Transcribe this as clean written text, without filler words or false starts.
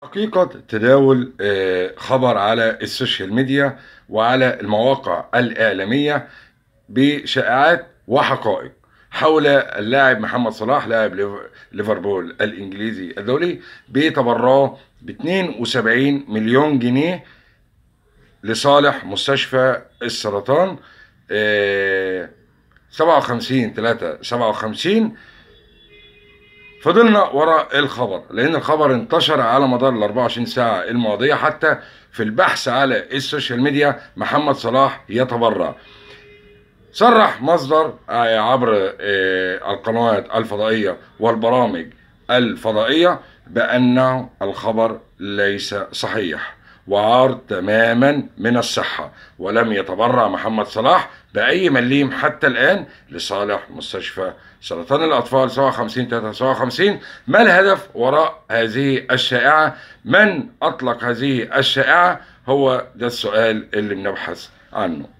حقيقة تداول خبر على السوشيال ميديا وعلى المواقع الإعلامية بشائعات وحقائق حول اللاعب محمد صلاح لاعب ليفربول الإنجليزي الدولي بتبرعه ب 72 مليون جنيه لصالح مستشفى السرطان 57/3/57. فضلنا وراء الخبر لان الخبر انتشر على مدار ال 24 ساعه الماضيه، حتى في البحث على السوشيال ميديا محمد صلاح يتبرع. صرح مصدر عبر القنوات الفضائيه والبرامج الفضائيه بأن الخبر ليس صحيح وعار تماما من الصحة، ولم يتبرع محمد صلاح بأي مليم حتى الآن لصالح مستشفى سرطان الأطفال 57/3/57. ما الهدف وراء هذه الشائعة؟ من أطلق هذه الشائعة؟ هو ده السؤال اللي بنبحث عنه.